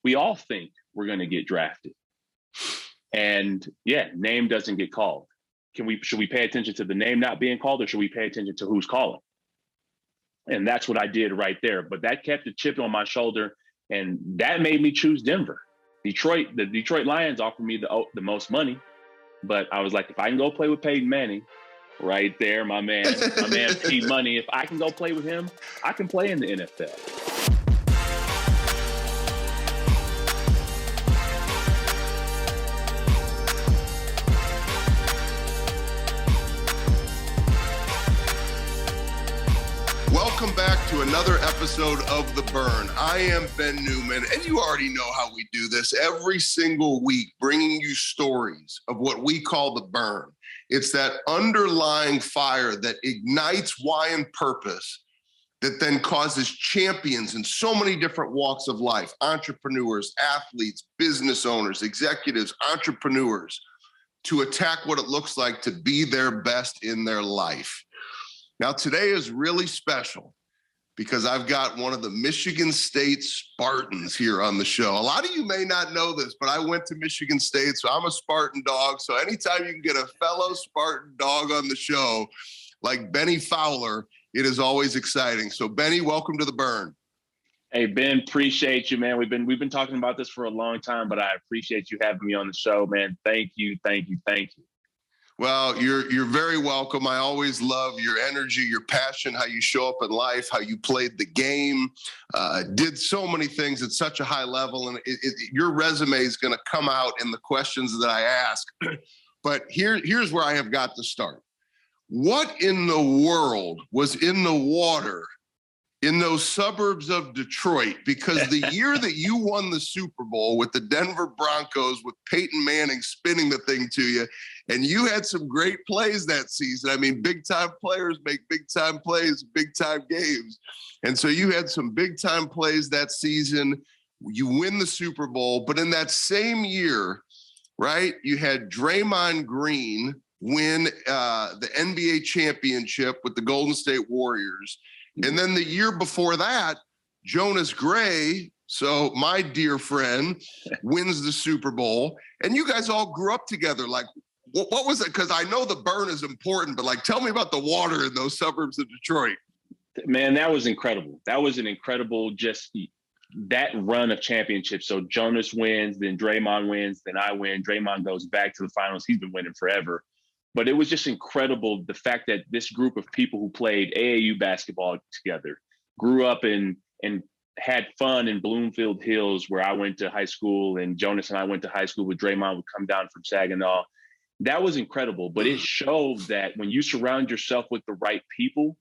we all think we're going to get drafted. And yeah, name doesn't get called. Should we pay attention to the name not being called, or should we pay attention to who's calling? And that's what I did right there. But that kept a chip on my shoulder, and that made me choose Denver. The Detroit Lions offered me the most money, but I was like, if I can go play with Peyton Manning, right there, my man P Money, if I can go play with him, I can play in the NFL. Welcome back to another episode of The Burn. I am Ben Newman, and you already know how we do this every single week, bringing you stories of what we call the burn. It's that underlying fire that ignites why and purpose that then causes champions in so many different walks of life, entrepreneurs, athletes, business owners, executives, entrepreneurs, to attack what it looks like to be their best in their life. Now, today is really special because I've got one of the Michigan State Spartans here on the show. A lot of you may not know this, but I went to Michigan State, so I'm a Spartan dog. So anytime you can get a fellow Spartan dog on the show, like Benny Fowler, it is always exciting. So Benny, welcome to The Burn. Hey, Ben, appreciate you, man. We've been talking about this for a long time, but I appreciate you having me on the show, man. Thank you. Well, you're very welcome. I always love your energy, your passion, how you show up in life, how you played the game, did so many things at such a high level. And your resume is going to come out in the questions that I ask. But here's where I have got to start. What in the world was in the water in those suburbs of Detroit? Because the year that you won the Super Bowl with the Denver Broncos, with Peyton Manning spinning the thing to you, and you had some great plays that season. I mean, big-time players make big-time plays, big-time games. And so you had some big-time plays that season. You win the Super Bowl. But in that same year, right, you had Draymond Green win the NBA championship with the Golden State Warriors. And then the year before that, Jonas Gray, so my dear friend, wins the Super Bowl. And you guys all grew up together. Like, what was it? Because I know the burn is important, but like, tell me about the water in those suburbs of Detroit. Man, that was incredible. That was an incredible, just that run of championships. So Jonas wins, then Draymond wins, then I win. Draymond goes back to the finals. He's been winning forever. But it was just incredible, the fact that this group of people who played AAU basketball together, grew up and had fun in Bloomfield Hills, where I went to high school, and Jonas and I went to high school, with Draymond would come down from Saginaw. That was incredible. But it showed that when you surround yourself with the right people,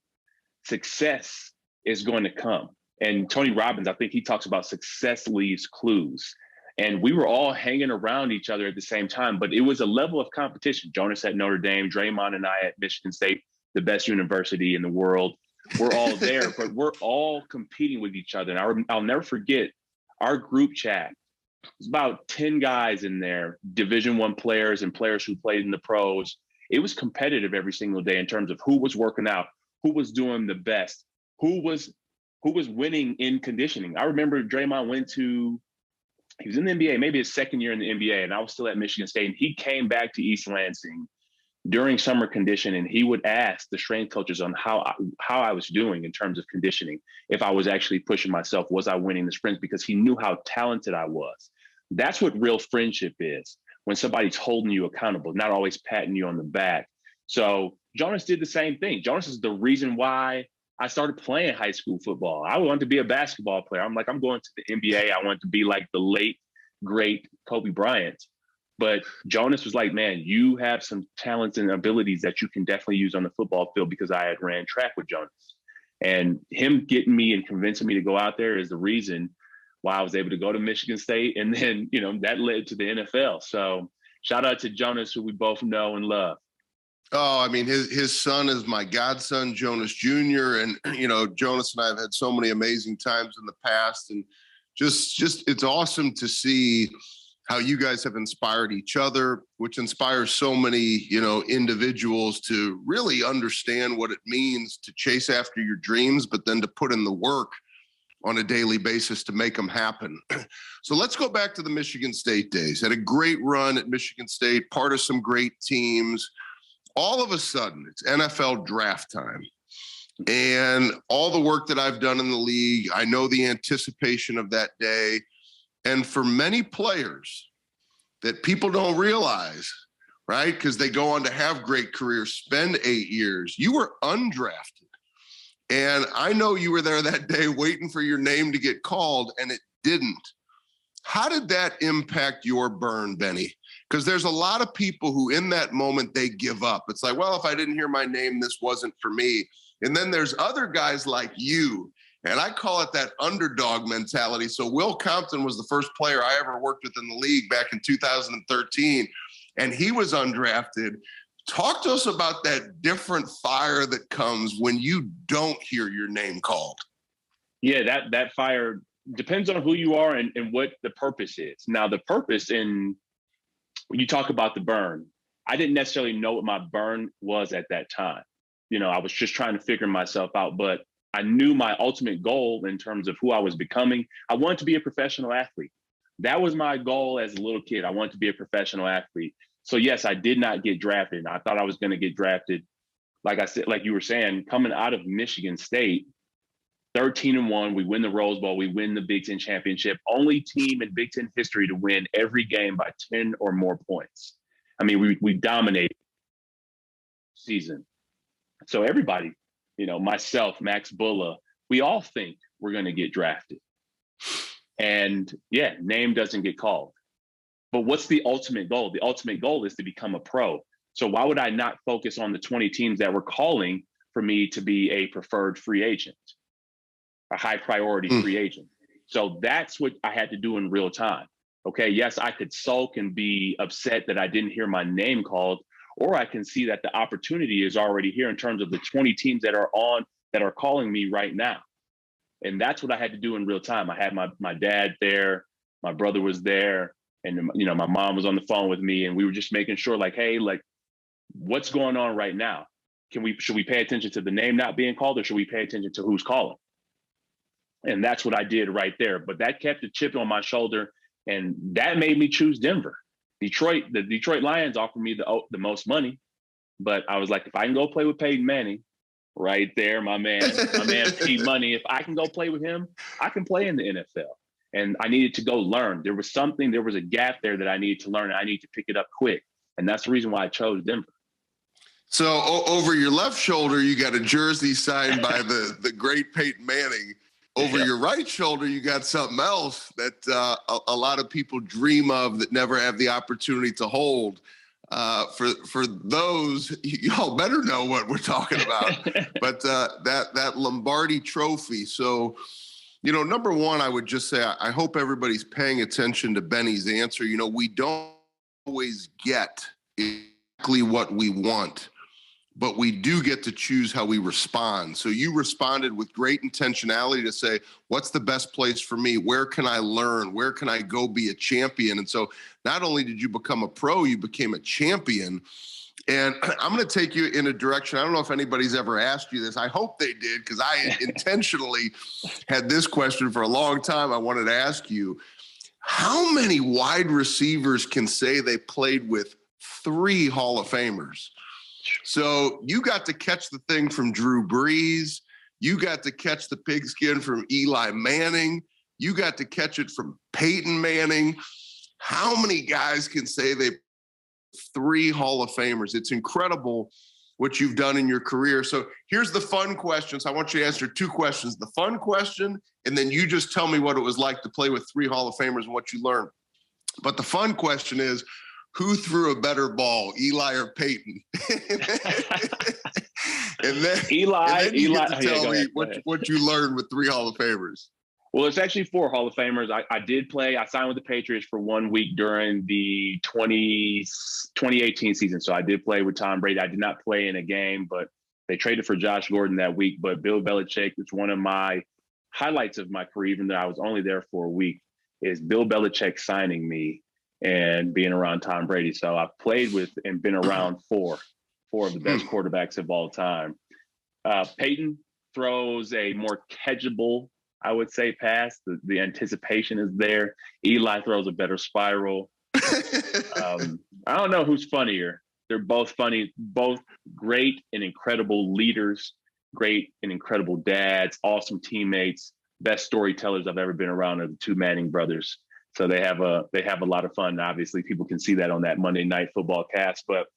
success is going to come. And Tony Robbins, I think he talks about success leaves clues. And we were all hanging around each other at the same time, but it was a level of competition. Jonas at Notre Dame, Draymond and I at Michigan State, the best university in the world. We're all there, but we're all competing with each other. And I'll never forget our group chat. There's about 10 guys in there, Division I players and players who played in the pros. It was competitive every single day in terms of who was working out, who was doing the best, who was winning in conditioning. I remember Draymond he was in the NBA, maybe his second year in the NBA, and I was still at Michigan State. And he came back to East Lansing during summer conditioning, and he would ask the strength coaches on how I was doing in terms of conditioning, if I was actually pushing myself, was I winning the sprints, because he knew how talented I was. That's what real friendship is, when somebody's holding you accountable, not always patting you on the back. So Jonas did the same thing. Jonas is the reason why I started playing high school football. I wanted to be a basketball player. I'm going to the NBA. I wanted to be like the late, great Kobe Bryant. But Jonas was like, man, you have some talents and abilities that you can definitely use on the football field, because I had ran track with Jonas. And him getting me and convincing me to go out there is the reason why I was able to go to Michigan State. And then, that led to the NFL. So shout out to Jonas, who we both know and love. Oh, I mean, his son is my godson, Jonas Jr. And, Jonas and I have had so many amazing times in the past. And just it's awesome to see how you guys have inspired each other, which inspires so many, individuals to really understand what it means to chase after your dreams, but then to put in the work on a daily basis to make them happen. So let's go back to the Michigan State days. Had a great run at Michigan State, part of some great teams. All of a sudden, it's NFL draft time. And all the work that I've done in the league, I know the anticipation of that day. And for many players that people don't realize, right, because they go on to have great careers, spend 8 years, you were undrafted. And I know you were there that day waiting for your name to get called, and it didn't. How did that impact your burn, Benny? Because there's a lot of people who in that moment, they give up. It's like, well, if I didn't hear my name, this wasn't for me. And then there's other guys like you, and I call it that underdog mentality. So Will Compton was the first player I ever worked with in the league back in 2013, and he was undrafted. Talk to us about that different fire that comes when you don't hear your name called. Yeah, that fire depends on who you are and what the purpose is. Now, the purpose when you talk about the burn, I didn't necessarily know what my burn was at that time. I was just trying to figure myself out, but I knew my ultimate goal in terms of who I was becoming. I wanted to be a professional athlete. That was my goal as a little kid. I wanted to be a professional athlete. So yes, I did not get drafted. I thought I was going to get drafted. Like I said, like you were saying, coming out of Michigan State, 13-1, we win the Rose Bowl, we win the Big Ten championship. Only team in Big Ten history to win every game by 10 or more points. I mean, we dominated the season. So everybody, myself, Max Bulla, we all think we're going to get drafted. And yeah, name doesn't get called. But what's the ultimate goal? The ultimate goal is to become a pro. So why would I not focus on the 20 teams that were calling for me to be a preferred free agent, a high priority free agent? So that's what I had to do in real time. Okay, yes, I could sulk and be upset that I didn't hear my name called, or I can see that the opportunity is already here in terms of the 20 teams that are calling me right now. And that's what I had to do in real time. I had my dad there, my brother was there, and my mom was on the phone with me, and we were just making sure, like, hey, like, what's going on right now? Should we pay attention to the name not being called, or should we pay attention to who's calling? And that's what I did right there. But that kept a chip on my shoulder, and that made me choose Denver. The Detroit Lions offered me the most money, but I was like, if I can go play with Peyton Manning, right there, my man P Money, if I can go play with him, I can play in the NFL. And I needed to go learn. There was a gap there that I needed to learn, and I need to pick it up quick. And that's the reason why I chose Denver. So over your left shoulder, you got a jersey signed by the great Peyton Manning. Over your right shoulder, you got something else that a lot of people dream of that never have the opportunity to hold. For those, y'all better know what we're talking about. But that Lombardi Trophy. So, number one, I would just say I hope everybody's paying attention to Benny's answer. We don't always get exactly what we want, but we do get to choose how we respond. So you responded with great intentionality to say, what's the best place for me? Where can I learn? Where can I go be a champion? And so not only did you become a pro, you became a champion. And I'm going to take you in a direction. I don't know if anybody's ever asked you this. I hope they did, because I intentionally had this question for a long time. I wanted to ask you, how many wide receivers can say they played with 3 Hall of Famers? So you got to catch the thing from Drew Brees. You got to catch the pigskin from Eli Manning. You got to catch it from Peyton Manning. How many guys can say they 3 Hall of Famers? It's incredible what you've done in your career. So here's the fun questions. I want you to answer 2 questions. The fun question, and then you just tell me what it was like to play with 3 Hall of Famers and what you learned. But the fun question is, who threw a better ball, Eli or Peyton? and then you get to tell me what you learned with 3 Hall of Famers. Well, it's actually 4 Hall of Famers. I did play. I signed with the Patriots for 1 week during the 2018 season. So I did play with Tom Brady. I did not play in a game, but they traded for Josh Gordon that week. But Bill Belichick is one of my highlights of my career, even though I was only there for a week, is Bill Belichick signing me and being around Tom Brady. So I've played with and been around 4 of the best quarterbacks of all time. Peyton throws a more catchable, I would say pass. The anticipation is there. Eli throws a better spiral. I don't know who's funnier. They're both funny, both great and incredible leaders, great and incredible dads, awesome teammates, best storytellers I've ever been around are the two Manning brothers. So they have a lot of fun. Obviously, people can see that on that Monday Night Football cast. But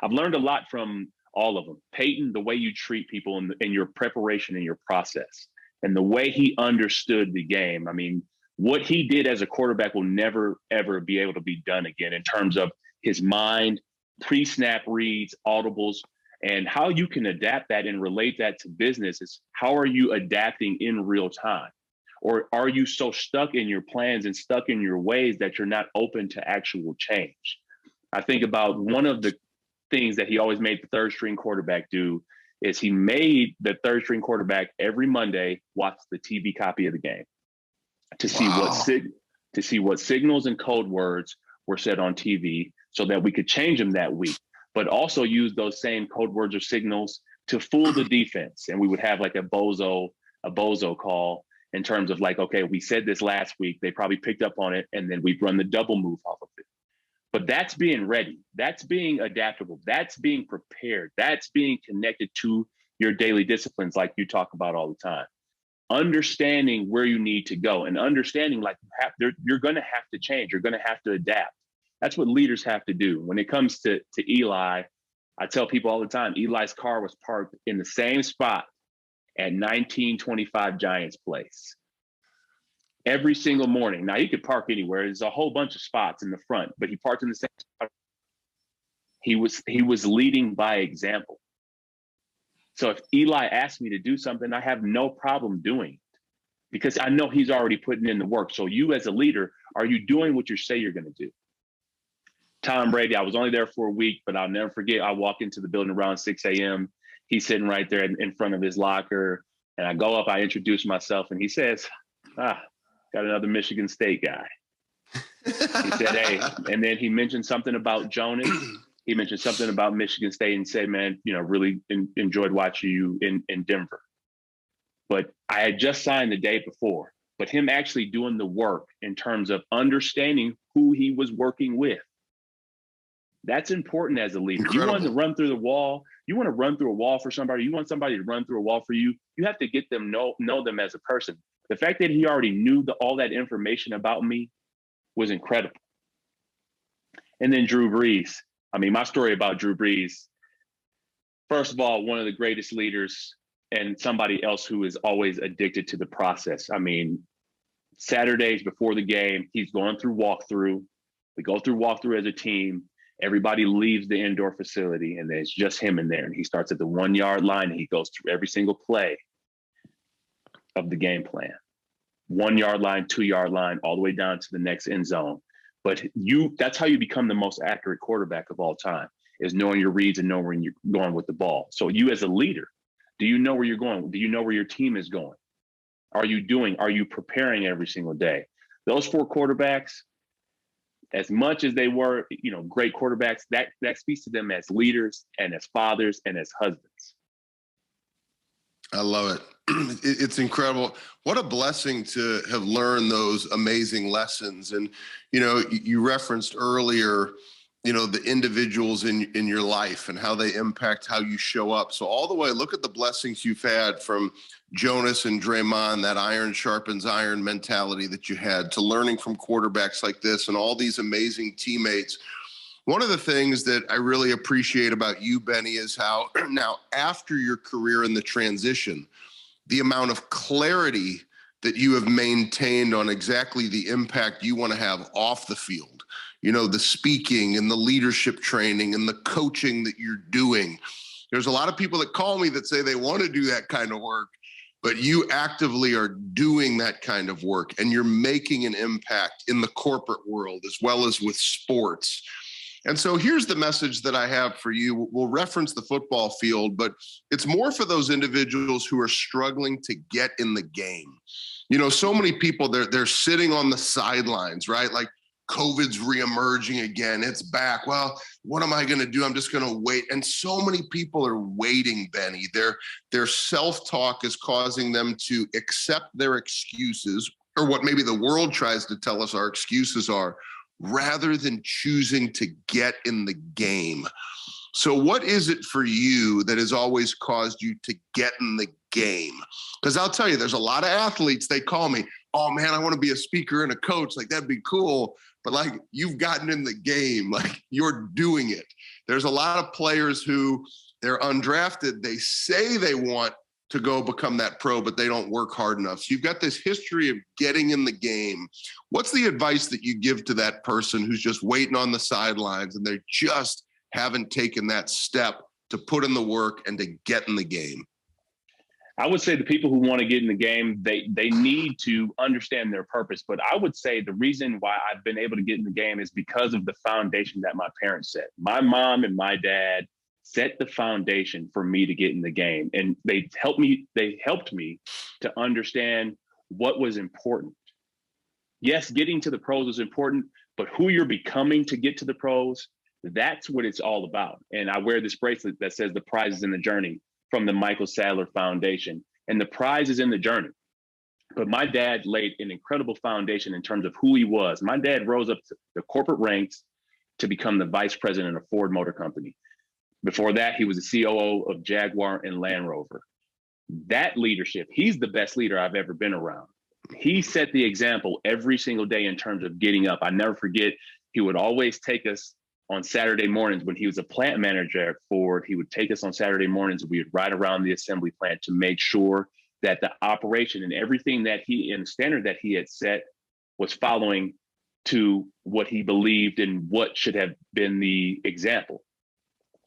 I've learned a lot from all of them. Peyton, the way you treat people in your preparation and your process, and the way he understood the game. I mean, what he did as a quarterback will never, ever be able to be done again in terms of his mind, pre-snap reads, audibles, and how you can adapt that and relate that to business is how are you adapting in real time? Or are you so stuck in your plans and stuck in your ways that you're not open to actual change? I think about one of the things that he always made the third string quarterback do is he made the third string quarterback every Monday watch the TV copy of the game to see what signals and code words were said on TV so that we could change them that week, but also use those same code words or signals to fool the defense. And we would have like a bozo call in terms of like, okay, we said this last week, they probably picked up on it, and then we'd run the double move off of it. But that's being ready. That's being adaptable. That's being prepared. That's being connected to your daily disciplines like you talk about all the time. Understanding where you need to go and understanding like you're going to have to change. You're going to have to adapt. That's what leaders have to do. When it comes to Eli, I tell people all the time, Eli's car was parked in the same spot at 1925 Giants Place every single morning. Now, he could park anywhere. There's a whole bunch of spots in the front, but he parked in the same spot. He was leading by example. So if Eli asked me to do something, I have no problem doing it because I know he's already putting in the work. So you as a leader, are you doing what you say you're going to do? Tom Brady, I was only there for a week, but I'll never forget. I walk into the building around 6 a.m. He's sitting right there in front of his locker. And I go up, I introduce myself, and he says, got another Michigan State guy. He said, hey, and then he mentioned something about Jonas. He mentioned something about Michigan State and said, man, really enjoyed watching you in Denver. But I had just signed the day before, but him actually doing the work in terms of understanding who he was working with. That's important as a leader. Incredible. You want to run through the wall. You want to run through a wall for somebody. You want somebody to run through a wall for you. You have to get them know them as a person. The fact that he already knew all that information about me was incredible. And then Drew Brees. I mean, my story about Drew Brees, first of all, one of the greatest leaders and somebody else who is always addicted to the process. I mean, Saturdays before the game, he's going through walkthrough. We go through walkthrough as a team. Everybody leaves the indoor facility and there's just him in there. And he starts at the 1 yard line and he goes through every single play of the game plan. 1 yard line, 2 yard line, all the way down to the next end zone. But that's how you become the most accurate quarterback of all time, is knowing your reads and knowing where you're going with the ball. So you as a leader, do you know where you're going? Do you know where your team is going? Are you preparing every single day? Those four quarterbacks, as much as they were, great quarterbacks, that speaks to them as leaders and as fathers and as husbands. I love it. It's incredible. What a blessing to have learned those amazing lessons. And, you referenced earlier, the individuals in your life and how they impact how you show up. So all the way, look at the blessings you've had from Jonas and Draymond, that iron sharpens iron mentality that you had, to learning from quarterbacks like this and all these amazing teammates. One of the things that I really appreciate about you, Benny, is how now after your career in the transition, the amount of clarity that you have maintained on exactly the impact you want to have off the field. The speaking and the leadership training and the coaching that you're doing. There's a lot of people that call me that say they want to do that kind of work, but you actively are doing that kind of work and you're making an impact in the corporate world as well as with sports. And so here's the message that I have for you. We'll reference the football field, but it's more for those individuals who are struggling to get in the game. So many people, they're sitting on the sidelines, right? Like COVID's reemerging again. It's back. Well, what am I going to do? I'm just going to wait. And so many people are waiting, Benny. Their self-talk is causing them to accept their excuses, or what maybe the world tries to tell us our excuses are, rather than choosing to get in the game. So what is it for you that has always caused you to get in the game? Because I'll tell you, there's a lot of athletes, they call me, oh man, I want to be a speaker and a coach. Like, that'd be cool. But like, you've gotten in the game, like you're doing it. There's a lot of players who they're undrafted. They say they want to go become that pro, but they don't work hard enough. So you've got this history of getting in the game. What's the advice that you give to that person who's just waiting on the sidelines and they just haven't taken that step to put in the work and to get in the game? I would say the people who want to get in the game, they need to understand their purpose. But I would say the reason why I've been able to get in the game is because of the foundation that my parents set. My mom and my dad set the foundation for me to get in the game. And they helped me to understand what was important. Yes, getting to the pros is important, but who you're becoming to get to the pros, that's what it's all about. And I wear this bracelet that says the prize is in the journey from the Michael Sadler Foundation. And the prize is in the journey. But my dad laid an incredible foundation in terms of who he was. My dad rose up to the corporate ranks to become the vice president of Ford Motor Company. Before that, he was the COO of Jaguar and Land Rover. That leadership, he's the best leader I've ever been around. He set the example every single day in terms of getting up. I never forget, he would always take us on Saturday mornings when he was a plant manager at Ford. He would take us on Saturday mornings. We would ride around the assembly plant to make sure that the operation and everything that and the standard that he had set was following to what he believed and what should have been the example.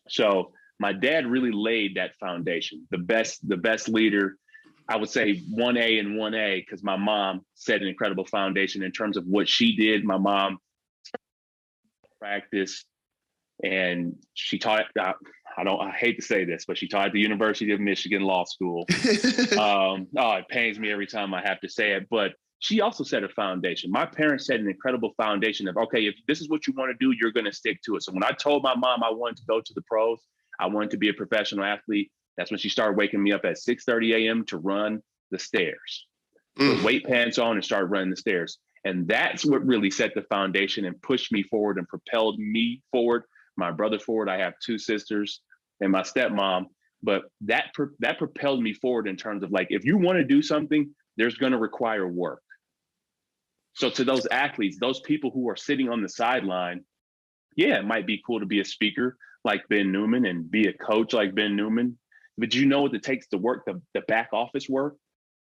So my dad really laid that foundation. The best leader, I would say 1A and 1A, because my mom set an incredible foundation in terms of what she did. My mom practiced, and she taught, I hate to say this, but she taught at the University of Michigan Law School. It pains me every time I have to say it, but she also set a foundation. My parents set an incredible foundation of, okay, if this is what you want to do, you're going to stick to it. So when I told my mom I wanted to go to the pros, I wanted to be a professional athlete, that's when she started waking me up at 6:30 a.m. to run the stairs. Put weight pants on and start running the stairs. And that's what really set the foundation and pushed me forward and propelled me forward, my brother forward. I have two sisters and my stepmom, but that propelled me forward in terms of, like, if you want to do something, there's going to require work. So to those athletes, those people who are sitting on the sideline, yeah, it might be cool to be a speaker like Ben Newman and be a coach like Ben Newman, but you know what it takes to work the back office work,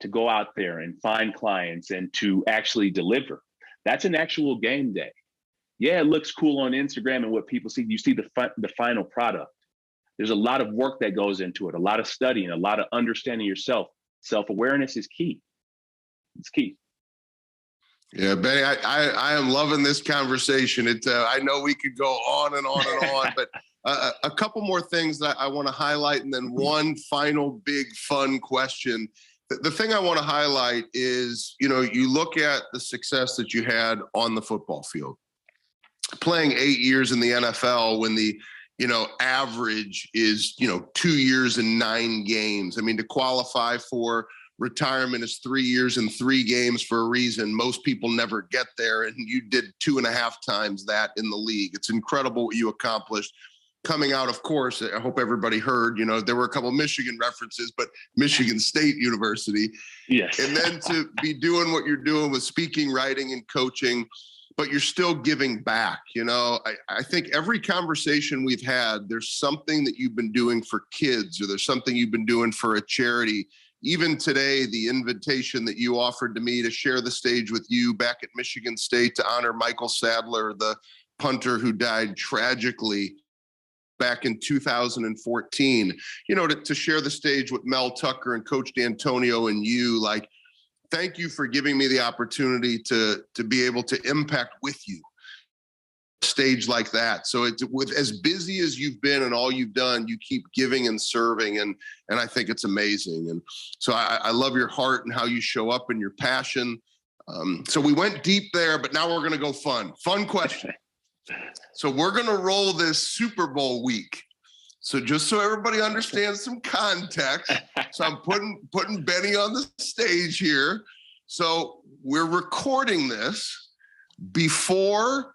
to go out there and find clients and to actually deliver. That's an actual game day. Yeah, it looks cool on Instagram and what people see. You see the final product. There's a lot of work that goes into it, a lot of studying, a lot of understanding yourself. Self-awareness is key. It's key. Yeah, Benny, I am loving this conversation. I know we could go on and on and on, but a couple more things that I want to highlight, and then one final big fun question. The thing I want to highlight is, you look at the success that you had on the football field, playing 8 years in the NFL when the average is 2 years and 9 games. I mean, to qualify for retirement is 3 years and 3 games for a reason. Most people never get there, and you did 2.5 times that in the league. It's incredible what you accomplished. Coming out, of course, I hope everybody heard, there were a couple of Michigan references, but Michigan State University. Yes. And then to be doing what you're doing with speaking, writing, and coaching, but you're still giving back. I think every conversation we've had, there's something that you've been doing for kids, or there's something you've been doing for a charity. Even today, the invitation that you offered to me to share the stage with you back at Michigan State to honor Michael Sadler, the punter who died tragically back in 2014, to share the stage with Mel Tucker and Coach D'Antonio and you, like, thank you for giving me the opportunity to be able to impact with you a stage like that. So it's, with as busy as you've been and all you've done, you keep giving and serving. And I think it's amazing. And so I love your heart and how you show up and your passion. So we went deep there, but now we're going to go fun. Fun question. So we're going to roll this Super Bowl week. So just so everybody understands some context, so I'm putting Benny on the stage here. So we're recording this before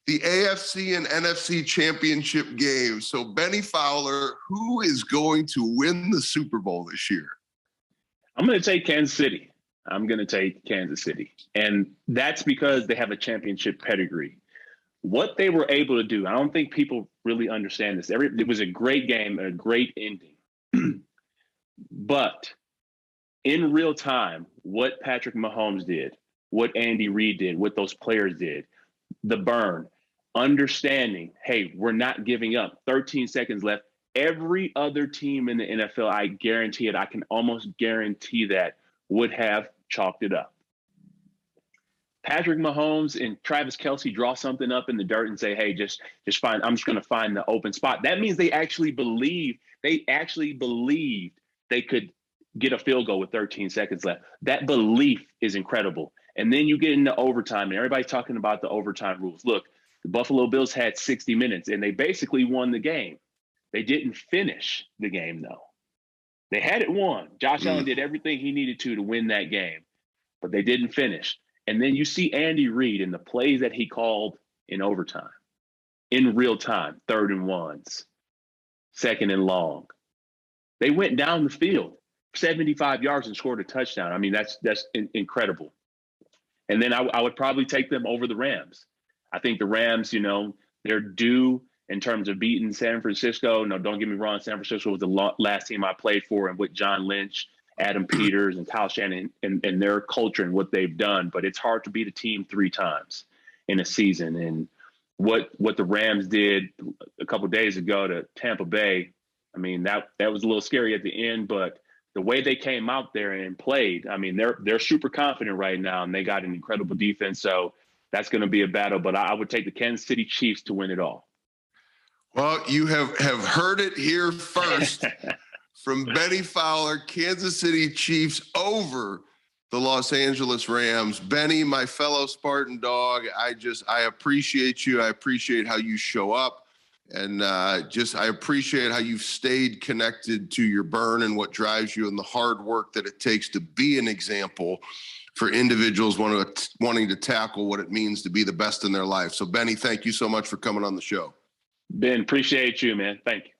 the AFC and NFC championship games. So Benny Fowler, who is going to win the Super Bowl this year? I'm going to take Kansas City. And that's because they have a championship pedigree. What they were able to do, I don't think people really understand this. It was a great game and a great ending. But in real time, what Patrick Mahomes did, what Andy Reid did, what those players did, the burn, understanding, hey, we're not giving up. 13 seconds left. Every other team in the NFL, I guarantee it, I can almost guarantee that, would have chalked it up. Patrick Mahomes and Travis Kelce draw something up in the dirt and say, hey, just find, I'm just going to find the open spot. That means they actually believed they could get a field goal with 13 seconds left. That belief is incredible. And then you get into overtime, and everybody's talking about the overtime rules. Look, the Buffalo Bills had 60 minutes, and they basically won the game. They didn't finish the game, though. They had it won. Josh Allen did everything he needed to win that game, but they didn't finish. And then you see Andy Reid in the plays that he called in overtime, in real time, 3rd and 1s, 2nd and long. They went down the field 75 yards and scored a touchdown. I mean, that's incredible. And then I would probably take them over the Rams. I think the Rams, they're due in terms of beating San Francisco. No, don't get me wrong. San Francisco was the last team I played for, and with John Lynch, Adam Peters, and Kyle Shanahan and their culture and what they've done. But it's hard to beat a team 3 times in a season. And what the Rams did a couple of days ago to Tampa Bay, I mean, that was a little scary at the end, but the way they came out there and played, I mean, they're super confident right now, and they got an incredible defense. So that's going to be a battle. But I would take the Kansas City Chiefs to win it all. Well, you have heard it here first from Benny Fowler, Kansas City Chiefs over the Los Angeles Rams. Benny, my fellow Spartan dog, I appreciate you. I appreciate how you show up. And I appreciate how you've stayed connected to your burn and what drives you and the hard work that it takes to be an example for individuals wanting to tackle what it means to be the best in their life. So, Benny, thank you so much for coming on the show. Ben, appreciate you, man. Thank you.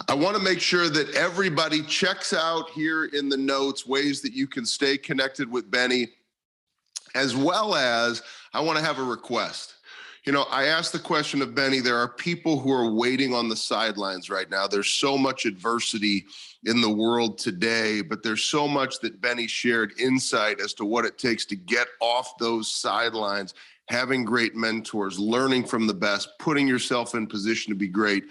I want to make sure that everybody checks out here in the notes ways that you can stay connected with Benny, as well as I want to have a request. I asked the question of Benny, there are people who are waiting on the sidelines right now. There's so much adversity in the world today, but there's so much that Benny shared insight as to what it takes to get off those sidelines, having great mentors, learning from the best, putting yourself in position to be great.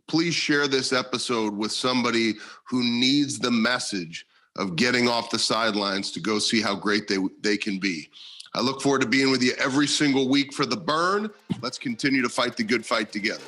Please share this episode with somebody who needs the message of getting off the sidelines to go see how great they can be. I look forward to being with you every single week for The Burn. Let's continue to fight the good fight together.